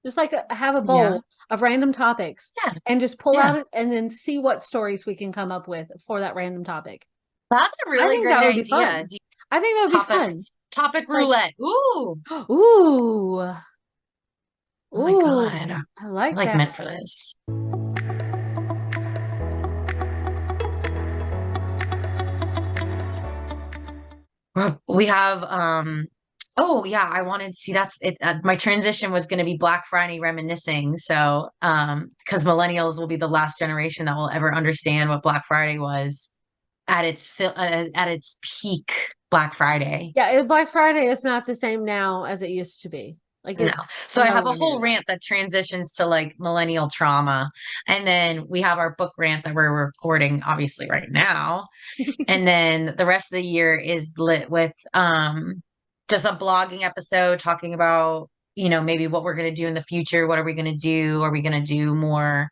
Just like have a Yeah. bowl of random topics Yeah. and just pull Yeah. out it and then see what stories we can come up with for that random topic. That's a I really think great that would be idea. fun. I think that would be Topic fun. topic Like, roulette. Ooh. ooh, Oh my God. ooh, I I'm like like that. meant for this. We have oh yeah, I wanted to see that's it my transition was going to be Black Friday reminiscing. So because millennials will be the last generation that will ever understand what Black Friday was at its peak Black Friday. Yeah, Black Friday is not the same now as it used to be. Like No. it's So I have a nowhere near whole that. rant that transitions to like millennial trauma. And then we have our book rant that we're recording obviously right now. And then the rest of the year is lit with just a blogging episode talking about, maybe what we're going to do in the future. What are we going to do? Are we going to do more?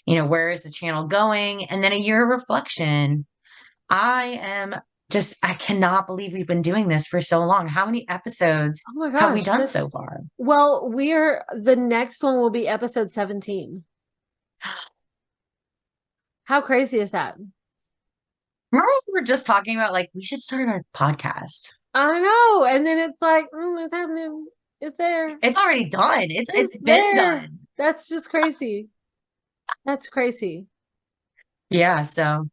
Where is the channel going? And then a year of reflection. I cannot believe we've been doing this for so long. How many episodes Oh my have we gosh, done so that's far? well, the next one will be episode 17. How crazy is that? Remember we were just talking about like we should start a podcast. I know. And then it's like, it's happening. It's there. It's already done. It's It's been there. done. That's just crazy. That's crazy. Yeah, so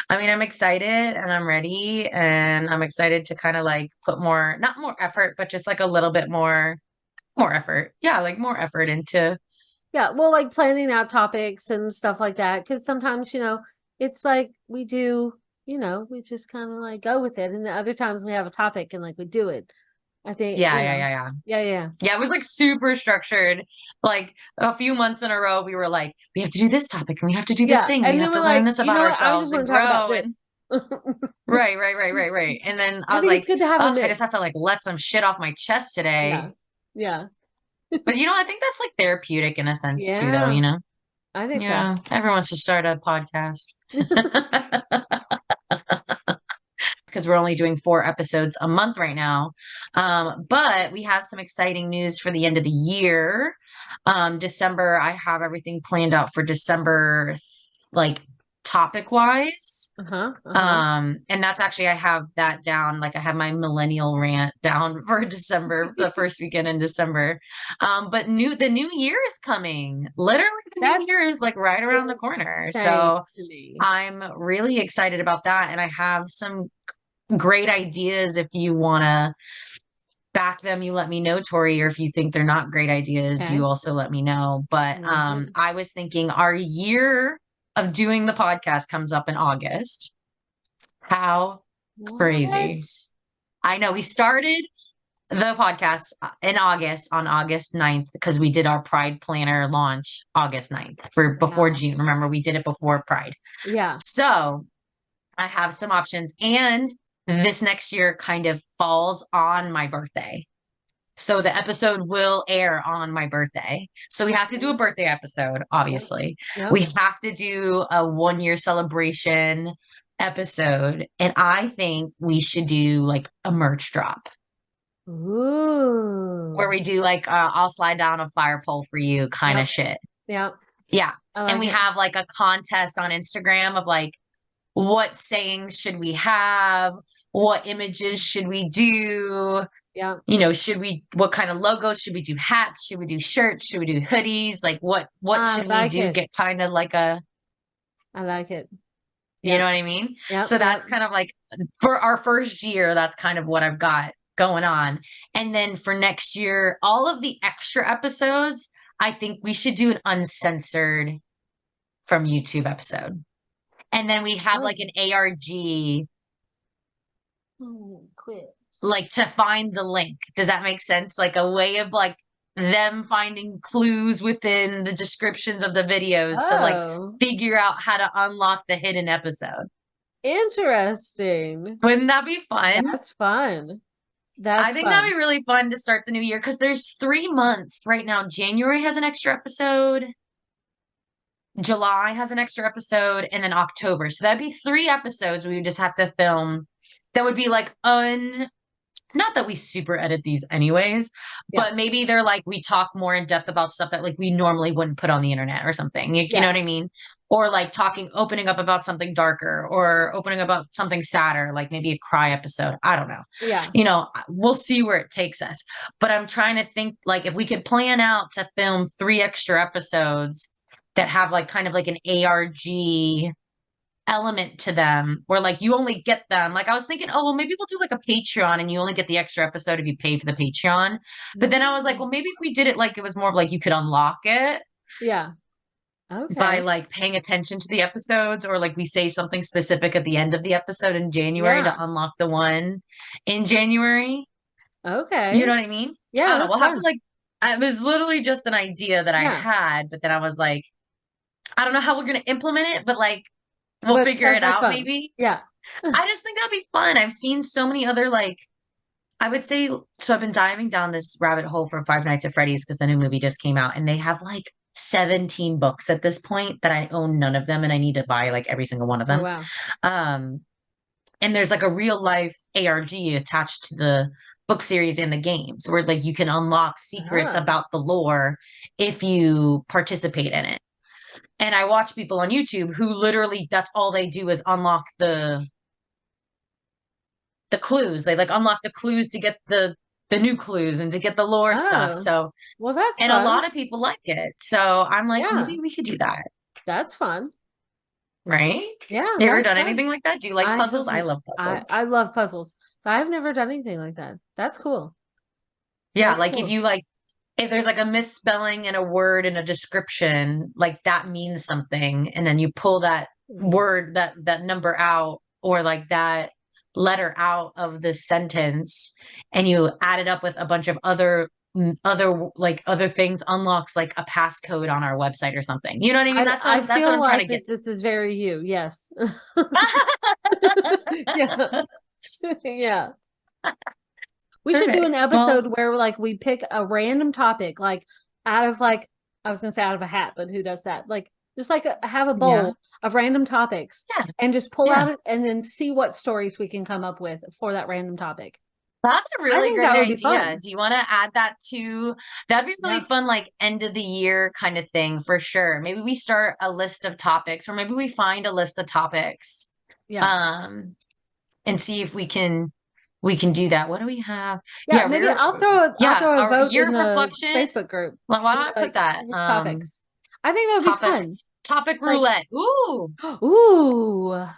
I mean I'm excited and I'm ready and I'm excited to kind of like put more not more effort, but just like a little bit more effort. Yeah, like more effort into Yeah, well, like planning out topics and stuff like that. Because sometimes, it's like we do, we just kind of like go with it. And the other times we have a topic and like we do it. I think, yeah, yeah, yeah, yeah. yeah, yeah. Yeah, it was like super structured. Like a few months in a row, we were like, we have to do this topic and we have to do this Yeah. thing and we And have then to we're learn like, this you about know what? I just ourselves and want to talk about grow this. and right, right, right, right, right. And then I I was think it's like, good to have a oh, I just mix. have to like let some shit off my chest Yeah. today. Yeah. But I think that's like therapeutic in a sense too, though, Yeah. I think so. Yeah, everyone should start a podcast because we're only doing 4 episodes a month right now. But we have some exciting news for the end of the year. December, I have everything planned out for December, like topic wise. Uh-huh. Uh-huh. And that's actually I have that down. Like I have my millennial rant down for December, the first weekend in December. But the new year is coming. Literally, the new year That's is like right around the corner. insane So to me. I'm really excited about that, and I have some great ideas. If you want to back them, you let me know, Tori, or if you think they're not great ideas, you Okay. also let me know. But Love it. I was thinking our year of doing the podcast comes up in August. How What? crazy. I know we started the podcast in August on August 9th because we did our Pride Planner launch August 9th for before Wow. June. Remember, we did it before Pride. Yeah. So I have some options. And this next year kind of falls on my birthday. So the episode will air on my birthday. So we have to do a Okay. birthday episode, Yep. obviously. Yep. We have to do a 1 year celebration episode. And I think we should do like a merch drop where Ooh. we do like I'll slide down a fire pole for you kind of Yep. shit. Yep. Yeah. I And like we it. have like a contest on Instagram of like what sayings should we have? What images should we do? Yep. What kind of logos should we do? Hats? Should we do shirts? Should we do hoodies? Like what I should we like do? it. Get kind of like a, I like it. you know Yep. what I mean? Yep. So Yep. that's kind of like for our first year, that's kind of what I've got going on. And then for next year, all of the extra episodes, I think we should do an uncensored from YouTube episode. And then we have Oh, like an ARG quit. like to find the link. Does that make sense? Like a way of like them finding clues within the descriptions of the videos to like Oh, figure out how to unlock the hidden episode. interesting. Wouldn't that be fun? That's fun. I That's think that'd fun. be really fun to start the new year because there's 3 months right now. January has an extra episode, July has an extra episode, and then October. So that'd be 3 episodes we would just have to film that would be like not that we super edit these anyways, Yeah. but maybe they're like we talk more in depth about stuff that like we normally wouldn't put on the internet or something. You know Yeah. what I mean? Or like opening up about something darker or opening about something sadder, like maybe a cry episode. I don't know. Yeah. We'll see where it takes us. But I'm trying to think like if we could plan out to film 3 extra episodes that have like kind of like an ARG element to them where like you only get them. Like I was thinking, oh well maybe we'll do like a Patreon and you only get the extra episode if you pay for the Patreon. But then I was like, Mm. well maybe if we did it like it was more of like you could unlock it Yeah. by Okay. like paying attention to the episodes or like we say something specific at the end of the episode in January Yeah. to unlock the one in January. You Okay. know what I mean? I Yeah, don't know. that's We'll have to fun. like it was literally just an idea that I Yeah. had, but then I was like, I don't know how we're gonna implement it, but like we'll But it figure sounds it like out fun. maybe. Yeah. I just think that'd be fun. I've seen so many other like I would say so I've been diving down this rabbit hole for Five Nights at Freddy's because the new movie just came out and they have like 17 books at this point that I own none of them and I need to buy like every single one of Oh them. wow. Um and there's like a real life ARG attached to the book series and the games where like you can unlock secrets Oh. about the lore if you participate in it. And I watch people on YouTube who literally that's all they do is unlock the clues. They like unlock the clues to get the new clues and to get the lore stuff. Oh. So, Well, that's and a fun. lot of people like it. So I'm like, Yeah. maybe we could do that, That's fun. right? Yeah, You ever that's done fun. anything like that? Do you like I puzzles? have I love I puzzles. I love puzzles. But I've never done anything like that. That's cool. Yeah, That's like cool. if there's like a misspelling in a word in a description, like that means something, and then you pull that Mhm. word that number out or like that letter out of the sentence, and you add it up with a bunch of other things unlocks like a passcode on our website or something. You know what I mean? I That's what feel I'm trying to like get. that this is very you. Yes. Yeah. Yeah. We should do an Perfect. Well, episode where like we pick a random topic, like out of like I was gonna say out of a hat, but who does that? Like just like have a yeah, bowl of random topics yeah, and just pull yeah. out it and then see what stories we can come up with for that random topic. That's a I really think great that would be idea. fun. Do you want to add that to that'd be really Yeah. fun, like end of the year kind of thing for sure. Maybe we start a list of topics, or maybe we find a list of topics, Yeah. um, and see if we can do that. What do we have? Yeah, Yeah, maybe we're I'll yeah, throw a our vote year in of the reflection. Facebook group. Why don't Be I put like, that? list topics. I think that would be Topic fun. topic Like, roulette. Ooh, ooh, oh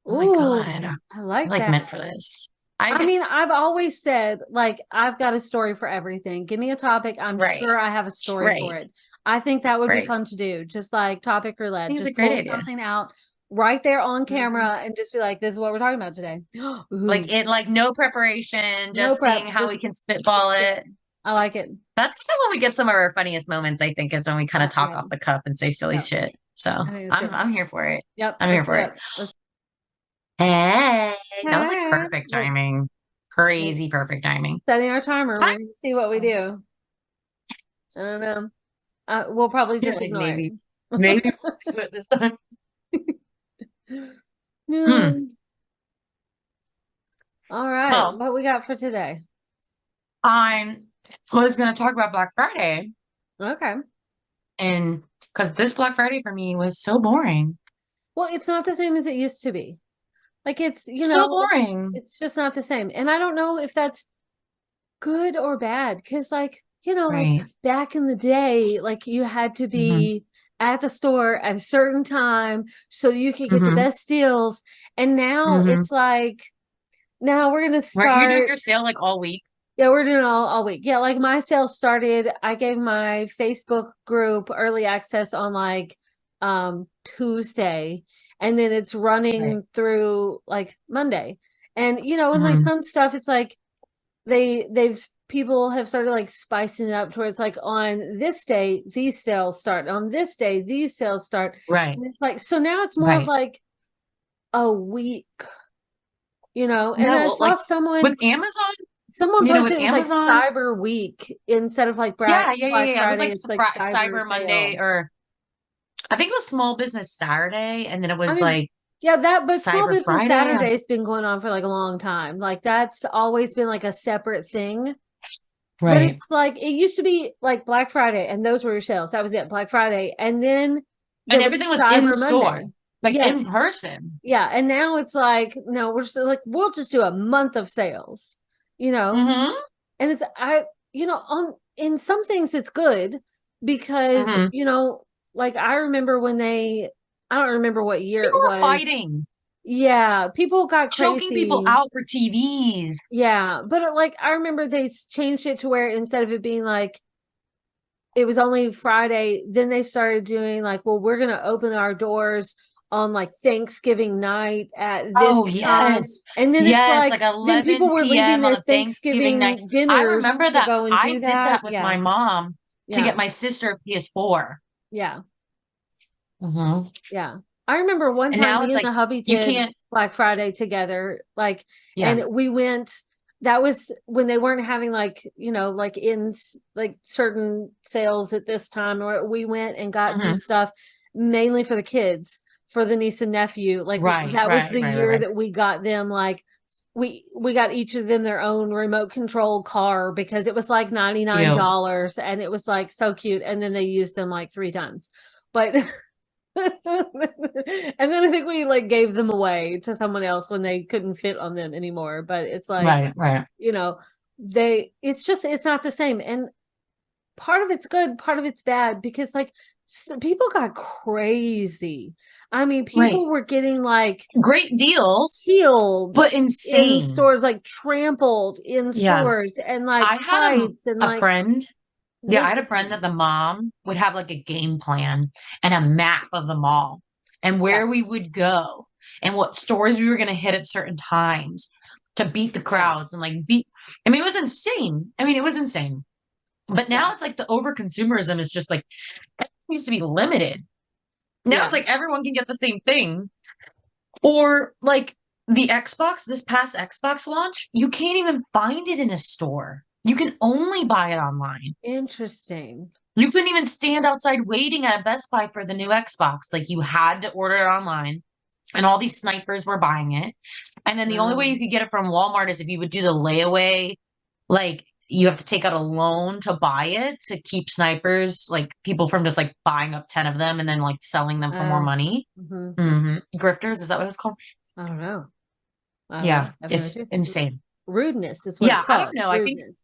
my God. ooh, I I'm like like that. meant for this. I I mean, I've always said, like, I've got a story for everything. Give me a topic. I'm right, sure I have a story for right, it. I think that would be right. fun to do. Just like topic I roulette. think it's a Just great pull idea. something out right there on Mhm. camera and just be like, this is what we're talking about today. Like Ooh, it, like no preparation, no just seeing prep. how Just we can spitball yeah, it. I like it. That's kind of when we get some of our funniest moments, I think, is when we kind of talk Yeah, off the cuff and say silly yeah. shit. So I think it's I'm good. I'm here for it. Yep, I'm here let's for do it. it. Let's Hey, that was like perfect look, timing. like, Crazy perfect timing. setting our timer. Time. We're gonna see what we do. I don't know. We'll probably You're just like ignore maybe we'll do it this time. it. No. Hmm. All right. Well, What we got for today? I was going to talk about Black Friday, Okay. and because this Black Friday for me was so boring, Well, it's not the same as it used to be. Like it's, so boring. it's just not the same. And I don't know if that's good or bad because like, like Right. back in the day, like you had to Hmm. be at the store at a certain time so you could get the Hmm. best deals. And now Hmm. it's like now we're gonna Right. You're doing start. your sale like all week. Yeah, we're doing all week. Yeah, like my sale started. I gave my Facebook group early access on like Tuesday, and then it's Right. running through like Monday. And and like Hmm. some stuff, it's like they've people have started like spicing it up to where it's like on this day these sales start, on this day these sales start. Right. And it's like so now it's more of Right. like a week, and No, I well, saw like someone with Amazon, posted with it was like Amazon, Cyber Week instead of like yeah, yeah, yeah, Black yeah. It was Friday. like It's like Cyber Cyber Monday, Sale. or I think it was Small Business Saturday, and then it I was mean, like Yeah, but Small Cyber Business Friday. Saturday's been going on for like a long time. Like that's always been like a separate thing. But Right. it's like it used to be like Black Friday and those were your sales. That was it, Black Friday. And then And there was everything was in Cyber store, Monday. like in Yes. person. Yeah. And now it's like, no, we're just like, we'll just do a month of sales, you know? Mm-hmm. And it's on in some things it's good because, Mm-hmm. like I remember when I don't remember what year People it were was. fighting, Yeah, people got choking people crazy. out for TVs. Yeah, but like I remember they changed it to where instead of it being like it was only Friday, then they started doing like, well, we're gonna open our doors on like Thanksgiving night at this Oh, time. yes. And then it's Yes, like like then people 11 were leaving p.m. on their a Thanksgiving night. Thanksgiving I dinners remember to that go and I do did that. that with Yeah. my mom to get Yeah. my sister a PS4. Yeah. Mm-hmm. Yeah. I remember one And time now me it's and like the hubby you did can't, Black Friday together, like, yeah. and we went, that was when they weren't having like, like in like certain sales at this time, or we went and got some Mm-hmm. stuff mainly for the kids, for the niece and nephew. Like Right, that was right, the right, right, year right. that we got them like we got each of them their own remote control car because it was like Cute. $99 and it was like so cute. And then they used them like 3 times. But and then I think we like gave them away to someone else when they couldn't fit on them anymore. But it's like, Right, right. you know, it's not the same. And part of it's good, part of it's bad because like people got crazy. I mean, Right. people were getting like Great deals, killed but in insane. stores, like trampled in Yeah. stores and like I had fights and a like friend. Yeah, I this had a friend that the mom would have like a game plan and a map of the mall and yeah, where we would go and what stores we were going to hit at certain times to beat the yeah, crowds and like beat. I mean, it was insane. I mean, it was insane. But yeah, now it's like the over consumerism is just like it used to be limited. Now yeah. it's like everyone can get the same thing. Or like the Xbox, this past Xbox launch, you can't even find it in a store. You can only buy it online. Interesting. You couldn't even stand outside waiting at a Best Buy for the new Xbox. Like you had to order it online, and all these snipers were buying it. And then the only way you Um, could get it from Walmart is if you would do the layaway, like you have to take out a loan to buy it to keep snipers, like people from just like buying up 10 of them and then like selling them for more oh, money. mhm. Grifters, is that what it's called? I don't know. I don't know. Yeah, I have no it's idea. insane. Rudeness is what Yeah, it's I don't called. know. Rudeness.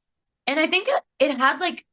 I think it had like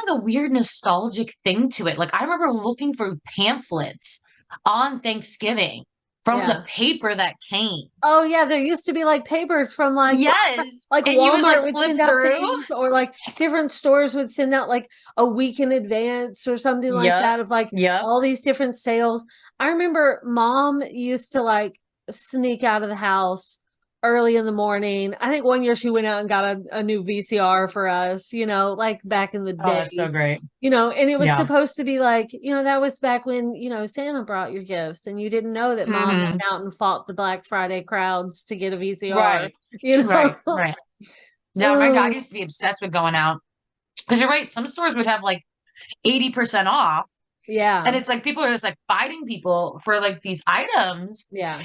a weird nostalgic thing to it. Like I remember looking for pamphlets on Thanksgiving from the Yeah. paper that came. Oh yeah, there used to be like papers from like Yes. like And you would like Walmart would flip send out through. things or like different stores would send out like a week in advance or something like Yep. that of like Yep. all these different sales. I remember mom used to like sneak out of the house early in the morning. I think one year she went out and got a new VCR for us, like back in the Oh, that's so day. great. And it was Yeah. supposed to be like, that was back when, Santa brought your gifts and you didn't know that mom went Hmm. out and fought the Black Friday crowds to get a VCR, Right. you Right. know? Right. Yeah, my dad Oh, used to be obsessed with going out. Because you're right, some stores would have like 80% off. And yeah. it's like people are just like fighting people for like these items. Yeah.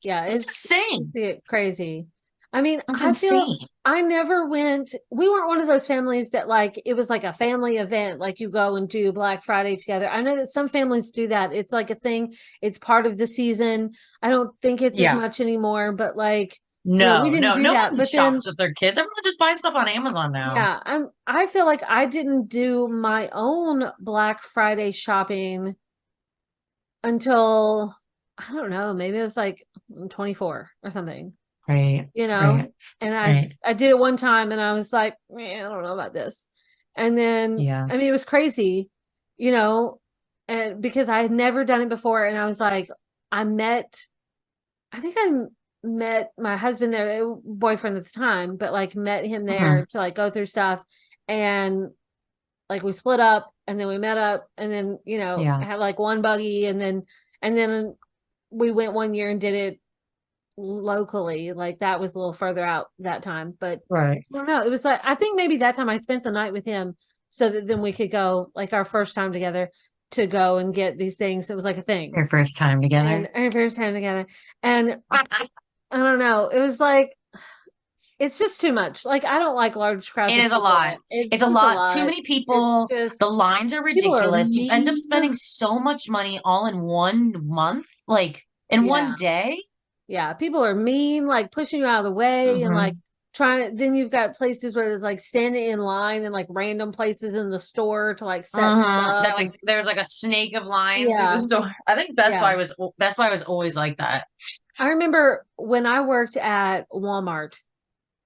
Yeah. It's insane. Crazy. I mean, It's I feel insane. I never went, we weren't one of those families that like it was like a family event, like you go and do Black Friday together. I know that some families do that. It's like a thing, it's part of the season. I don't think it's as Yeah. much anymore, but like, we No, didn't no, do no that. one But then shops with their kids. Everyone just buys stuff on Amazon now. yeah, I feel like I didn't do my own Black Friday shopping until I don't know, maybe it was like 24 or something, Right, you right, know? And I right. I did it one time and I was like, I don't know about this. And then Yeah. I mean it was crazy, you know, and because I had never done it before and I was like I met I think I met my husband there, boyfriend at the time, but like met him Hmm. there to like go through stuff and like we split up and then we met up and then, I Yeah. had like one buggy and then we went one year and did it locally. Like that was a little further out that time. But Right. I don't know. It was like I think maybe that time I spent the night with him so that then we could go like our first time together. to go and get these things. It was like a thing. Your first time together. And our first time together. And I don't know. It was like, it's just too much. Like, I don't like large crowds It of is a people. lot. It's a lot. Too many It's people. just, The lines are people are ridiculous. You end up mean. spending so much money all in 1 month, like in one Yeah. day. Yeah. People are mean, like pushing you out of the way and like Mhm. trying to, then you've got places where it's like standing in line and like random places in the store to like set That up. like there's like a snake of line through the Yeah. store. I think Best Yeah. Buy was Best Buy was always like that. I remember when I worked at Walmart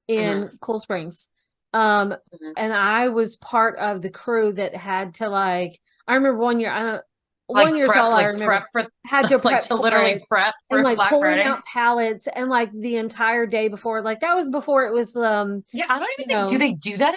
in Mhm. Cool Springs. Um, Mhm. and I was part of the crew that had to like, I remember one year, I don't, Like 1 year's prep, all I remember, for had to like prep to for literally it prep and for like Black pulling Friday. out pallets and like the entire day before, like that was before it was, Yeah, I don't even you think do know, they do that?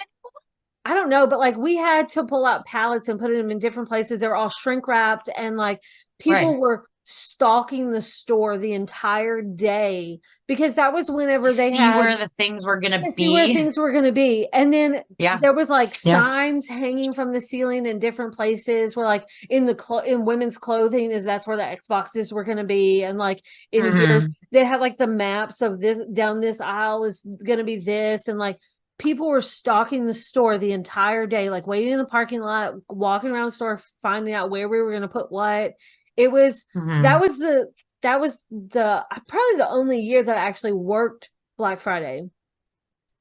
I don't know, but like we had to pull out pallets and put them in different places. They were all shrink wrapped and like Right. people were stalking the store the entire day because that was To whenever they see had where the things were gonna to see where be. things were going to be. And then Yeah. there was like Yeah. signs hanging from the ceiling in different places where like in the in women's clothing is that's where the Xboxes were going to be. And like in here, Hmm. they had like the maps of this down this aisle is going to be this. And like people were stalking the store the entire day, like waiting in the parking lot, walking around the store, finding out where we were going to put what. It was, Hmm. that was the, that was the probably the only year that I actually worked Black Friday.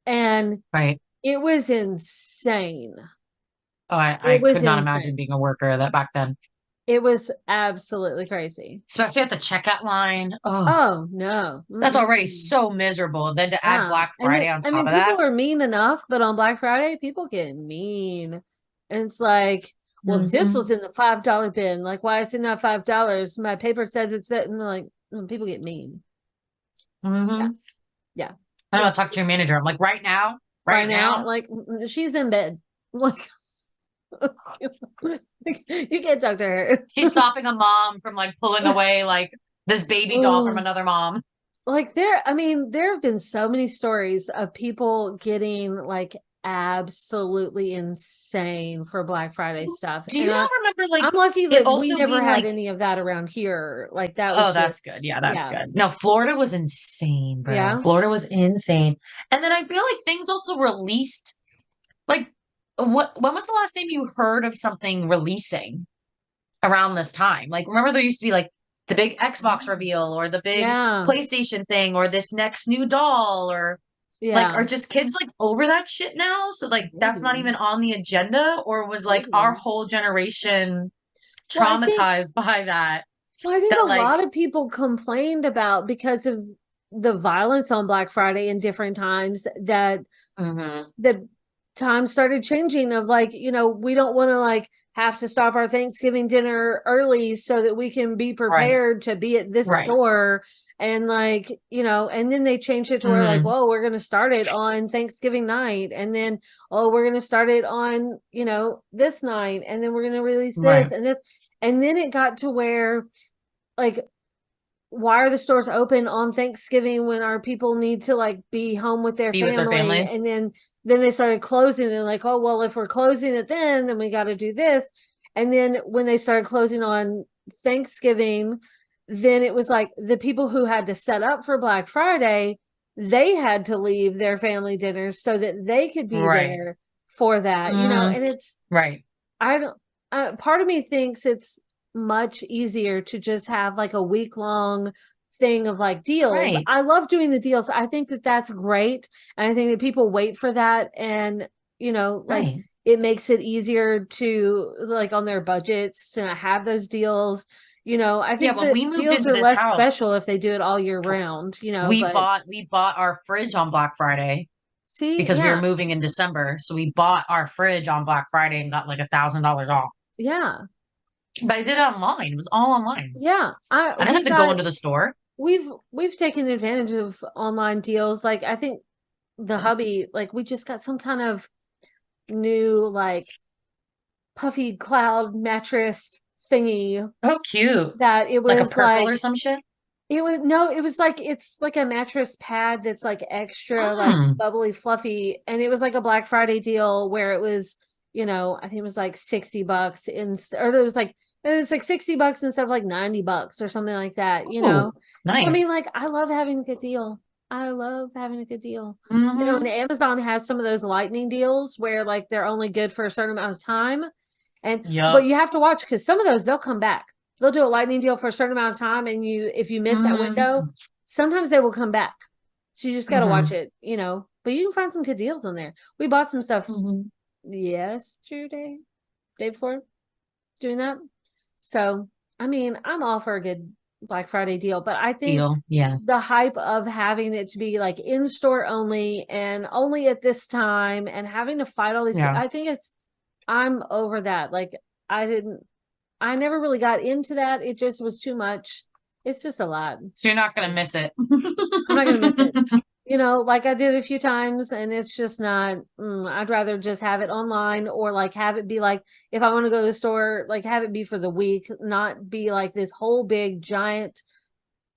And Right. it was insane. Oh, It I was could not imagine insane. being a worker that back then, It was absolutely crazy. especially at the checkout line. Oh, Oh no. that's already Mm-mm. so miserable. And then to add Yeah. Black And Friday then, on I top mean, of that. people are mean enough, but on Black Friday, people get mean. And it's like, well, this was Hmm. in the $5 bin. Like, why is it not $5? My paper says it's that. And like, people get mean. Yeah. Hmm. Yeah. I know. I It's talk to your manager. I'm like, right now, right right now, now. like, she's in bed. Like, you can't talk to her. She's stopping a mom from like pulling away like this baby doll from Oh. another mom. Like there, I mean, there have been so many stories of people getting like absolutely insane for Black Friday stuff. Do you And not remember like I'm lucky it that we also never being had like, any of that around here. Like that oh, was just, that's good. Yeah, that's yeah. good. No, Florida was insane, bro. Yeah. Florida was insane. And then I feel like things also released like when was the last time you heard of something releasing around this time? Like remember there used to be like the big Xbox reveal or the big Yeah. PlayStation thing or this next new doll or like Yeah. are just kids like over that shit now? So like that's not Maybe. even on the agenda or was like our Maybe. whole generation Well, I think, traumatized by that well, I think that a like lot of people complained about because of the violence on Black Friday in different times that mhm, the time started changing of like, we don't want to like have to stop our Thanksgiving dinner early so that we can be right, prepared to be at this right. store. And like, and then they changed it to where like, Mhm, well, we're going to start it on Thanksgiving night. And then, oh, we're going to start it on, this night. And then we're going to release this right. and this. And then it got to where like, why are the stores open on Thanksgiving when our people need to like be home with their Be with their family? families. And then they started closing and like, oh well, if we're closing it then we got to do this. And then when they started closing on Thanksgiving, then it was like the people who had to set up for Black Friday, they had to leave their family dinners so that they could be Right. there for that, Hmm. and it's Right. I don't. Part of me thinks it's much easier to just have like a week long thing of like deals. Right. I love doing the deals. I think that that's great, and I think that people wait for that, and like Right. it makes it easier to like on their budgets to have those deals. I Yeah, think when the we moved deals into are this less house, special if they do it all year round. we But bought our fridge on Black Friday see, because we were yeah, moving in December. So we bought our fridge on Black Friday and got like $1,000 off. yeah, But I did it online. It was all online. yeah. I didn't have We to go got into the store. we've taken advantage of online deals. Like I think the Mhm. hubby, like we just got some kind of new like puffy cloud mattress thingy Oh, cute. that it Like a was purple or like some shit. it was no, it was like it's like a mattress pad that's like extra like Mm. bubbly fluffy, and it was like a Black Friday deal where it was, I think it was like $60 in or it was like And it's like $60 instead of like $90 or something like that, you Oh, know? So I nice. mean, like, I love having a good deal. I love having a good deal. You know, and Hmm. Amazon has some of those lightning deals where like they're only good for a certain amount of time. And but Yep. you have to watch because some of those they'll come back. They'll do a lightning deal for a certain amount of time, and if you miss that window, Hmm. sometimes they will come back. So you just gotta watch Hmm. it, you know. But you can find some good deals on there. We bought some stuff Hmm. yesterday, day before doing that. So, I mean, I'm all for a good Black Friday deal, but I think Deal. Yeah. the hype of having it to be like in store only and only at this time and having to fight all these, Yeah. I think I'm over that. Like, I didn't, I never really got into that. It just was too much. It's just a lot. So you're not gonna miss it. I'm not going to miss it. You know, like I did a few times and it's just not, I'd rather just have it online or like have it be like, if I want to go to the store, like have it be for the week, not be like this whole big giant,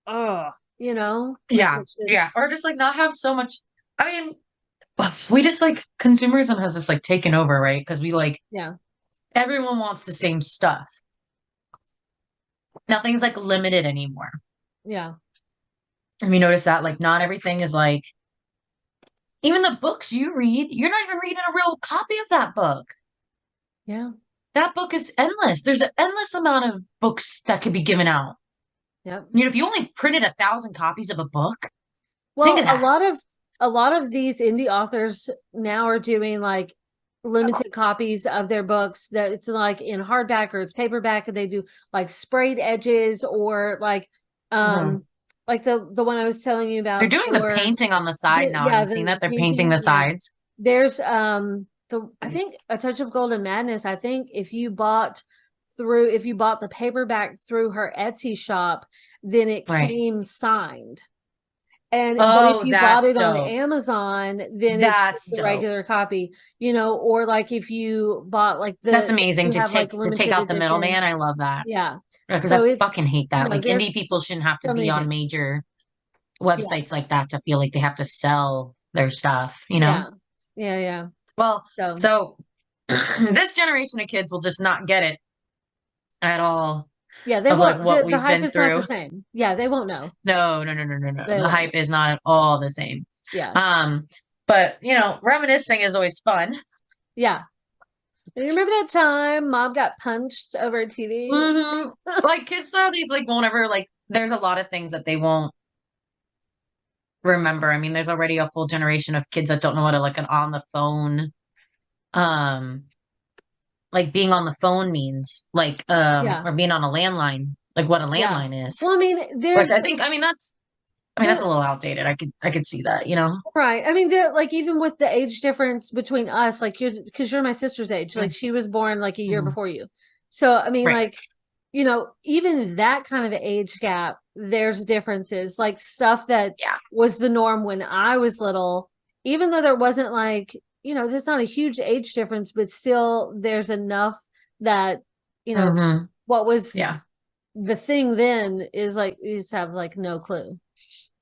you know, like Yeah. it's just, Yeah. Or just like not have so much. I mean, we just like consumerism has just like taken over, right? Because we like yeah, everyone wants the same stuff. Nothing's like limited anymore. yeah, And we notice that like not everything is like even the books you read, you're not even reading a real copy of that book. yeah, That book is endless. There's an endless amount of books that could be given out. yep. You know, if you only printed 1,000 copies of a book, think Well, of that. a lot of these indie authors now are doing like limited copies of their books that it's like in hardback or it's paperback and they do like sprayed edges or Mhm. like the one I was telling you They're about doing the for painting on the side now. Have yeah, you seen the that? They're painting painting, the yeah. sides. There's the I think A Touch of Golden Madness, I think if you bought the paperback through her Etsy shop, then it Right. came signed. But if Oh, you bought that's it on dope. Amazon, then it's just That's the dope. regular copy, you know, or like if you bought like That's they amazing do to have like take limited out the edition. middleman. I love that. Yeah. Because I So it's, fucking hate you that. know, Like indie there's people shouldn't have to so be many on things. major Yeah. websites like that to feel like they have to sell their stuff, you know? Yeah. Yeah. Yeah. Well, So so this generation of kids will just not get it at all yeah, they of like won't, what the we've hype been is not the through. same. Yeah, they won't know. No, no, no, no, no, no. They The won't hype know. is not at all the same. Yeah. Um, but you know, reminiscing is always fun. Yeah. And you remember that time mom got punched over a TV? Hmm. Like kids nowadays like won't ever like there's a lot of things that they won't remember. I mean, there's already a full generation of kids that don't know what a like an on the phone um like being on the phone means like Yeah. or being on a landline, like what a Yeah. landline is. Well, I mean, Which there's I mean that's a the little outdated. I could see that, you know. right. I mean, the like even with the age difference between us, like you're because you're my sister's age, like Mm. she was born like a year Mhm. before you. So I mean, Right. like, you know, even that kind of age gap, there's differences, like stuff that Yeah. was the norm when I was little, even though there wasn't like, you know, there's not a huge age difference, but still there's enough that, you know, Hmm. what was Yeah. the thing then is like you just have like no clue.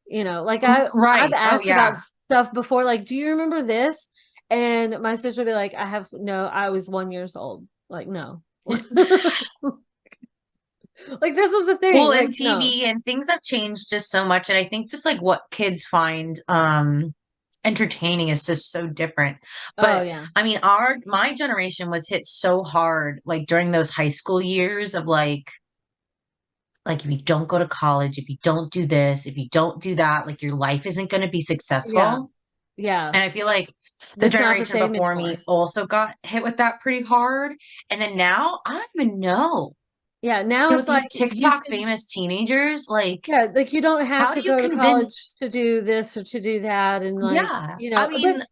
You know, like I've Right. Oh asked about yeah. stuff before, like, do you remember this? And my sister would be like, I have no, I was 1 years old. Like, no. Like this was the thing. Well, and Like, no. TV and things have changed just so much. And I think just like what kids find entertaining is just so different. Oh But yeah. I mean, my generation was hit so hard like during those high school years of like if you don't go to college, if you don't do this, if you don't do that, like your life isn't going to be Yeah. successful. Yeah. And I feel like the That's not the generation same before me anymore. also got hit with that pretty hard. And then now I don't even know. Yeah. Now You know, it's with these like you TikTok can, famous teenagers, like, yeah, like you don't have how to do you go to college convince? to do this or to do that. And like, Yeah, you I know, mean,